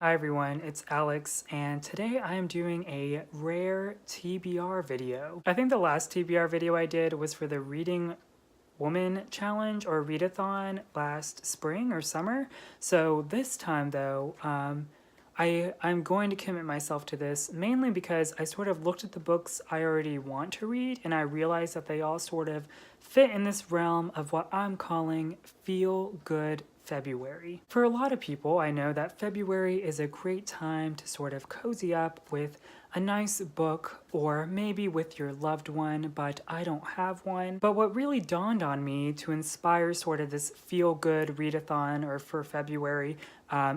Hi everyone, it's Alex, and today I am doing a rare TBR video. I think the last TBR video I did was for the Reading Woman Challenge or Readathon last spring or summer. So this time though, I'm going to commit myself to this mainly because I sort of looked at the books I already want to read and I realized that they all sort of fit in this realm of what I'm calling feel good February. For a lot of people, I know that February is a great time to sort of cozy up with a nice book or maybe with your loved one, but I don't have one. But what really dawned on me to inspire sort of this feel-good readathon or for February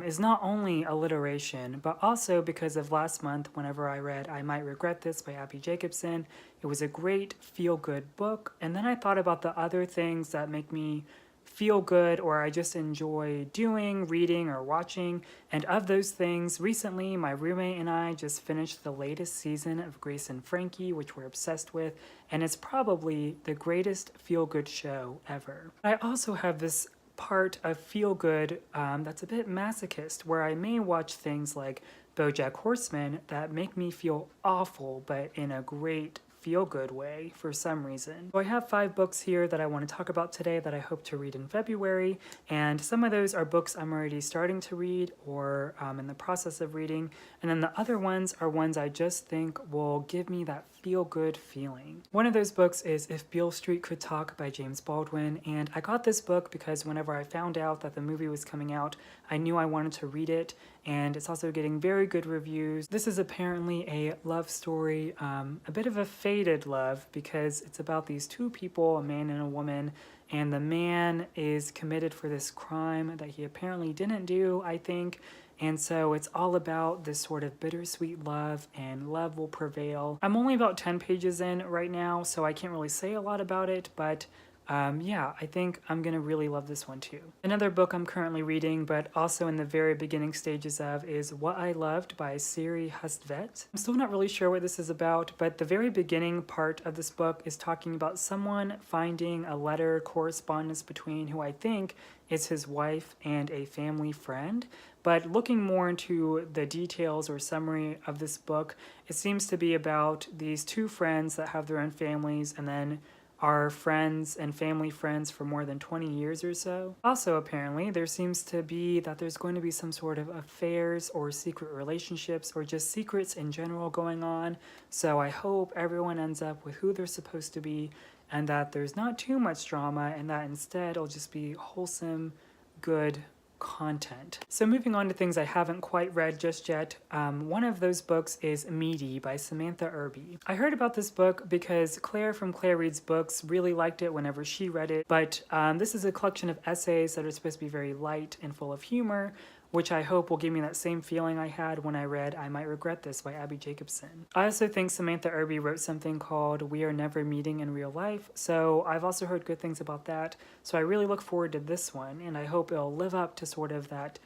is not only alliteration, but also because of last month whenever I read I Might Regret This by Abby Jacobson. It was a great feel-good book, and then I thought about the other things that make me feel good or I just enjoy doing, reading, or watching. And of those things, recently my roommate and I just finished the latest season of Grace and Frankie, which we're obsessed with, and it's probably the greatest feel-good show ever. I also have this part of feel-good that's a bit masochist, where I may watch things like BoJack Horseman that make me feel awful, but in a great feel-good way for some reason. So I have 5 books here that I want to talk about today that I hope to read in February, and some of those are books I'm already starting to read or in the process of reading, and then the other ones are ones I just think will give me that feel-good feeling. One of those books is If Beale Street Could Talk by James Baldwin, and I got this book because whenever I found out that the movie was coming out, I knew I wanted to read it, and it's also getting very good reviews. This is apparently a love story, a bit of a faded love because it's about these two people, a man and a woman, and the man is committed for this crime that he apparently didn't do, I think, and so it's all about this sort of bittersweet love, and love will prevail. I'm only about 10 pages in right now, so I can't really say a lot about it, but yeah, I think I'm gonna really love this one too. Another book I'm currently reading, but also in the very beginning stages of, is What I Loved by Siri Hustvedt. I'm still not really sure what this is about, but the very beginning part of this book is talking about someone finding a letter correspondence between who I think is his wife and a family friend. But looking more into the details or summary of this book, it seems to be about these two friends that have their own families and then are friends and family friends for more than 20 years or so. Also, apparently, there seems to be that there's going to be some sort of affairs or secret relationships or just secrets in general going on. So I hope everyone ends up with who they're supposed to be and that there's not too much drama and that instead it'll just be wholesome, good content. So moving on to things I haven't quite read just yet, one of those books is Meaty by Samantha Irby. I heard about this book because Claire from Claire Reads Books really liked it whenever she read it, but this is a collection of essays that are supposed to be very light and full of humor, which I hope will give me that same feeling I had when I read I Might Regret This by Abby Jacobson. I also think Samantha Irby wrote something called We Are Never Meeting in Real Life, so I've also heard good things about that, so I really look forward to this one, and I hope it'll live up to sort of that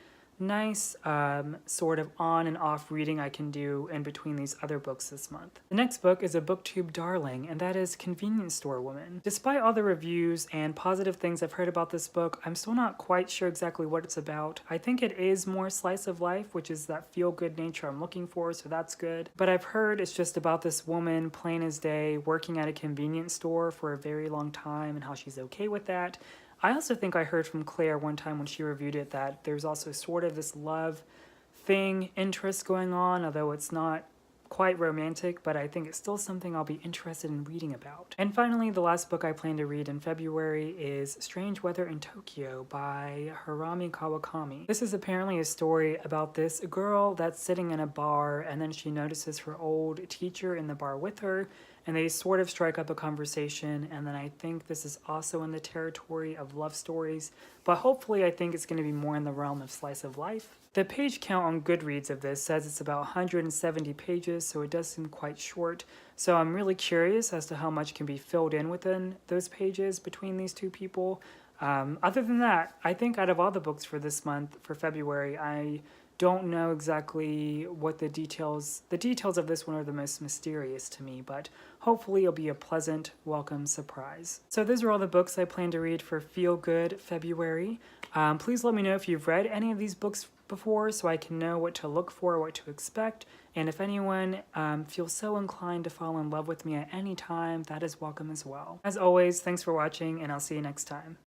nice sort of on and off reading I can do in between these other books this month. The next book is a booktube darling, and that is Convenience Store Woman. Despite all the reviews and positive things I've heard about this book, I'm still not quite sure exactly what it's about. I think it is more slice of life, which is that feel-good nature I'm looking for, so that's good. But I've heard it's just about this woman, plain as day, working at a convenience store for a very long time and how she's okay with that. I also think I heard from Claire one time when she reviewed it that there's also sort of this love thing, interest going on, although it's not quite romantic, but I think it's still something I'll be interested in reading about. And finally, the last book I plan to read in February is Strange Weather in Tokyo by Hiromi Kawakami. This is apparently a story about this girl that's sitting in a bar and then she notices her old teacher in the bar with her, and they sort of strike up a conversation, and then I think this is also in the territory of love stories, but hopefully I think it's going to be more in the realm of slice of life. The page count on Goodreads of this says it's about 170 pages, so it does seem quite short, so I'm really curious as to how much can be filled in within those pages between these two people. Other than that, I think out of all the books for this month, for February, I don't know exactly what the details of this one are the most mysterious to me, but hopefully it'll be a pleasant, welcome surprise. So those are all the books I plan to read for Feel Good February. Please let me know if you've read any of these books before so I can know what to look for, what to expect. And if anyone feels so inclined to fall in love with me at any time, that is welcome as well. As always, thanks for watching, and I'll see you next time.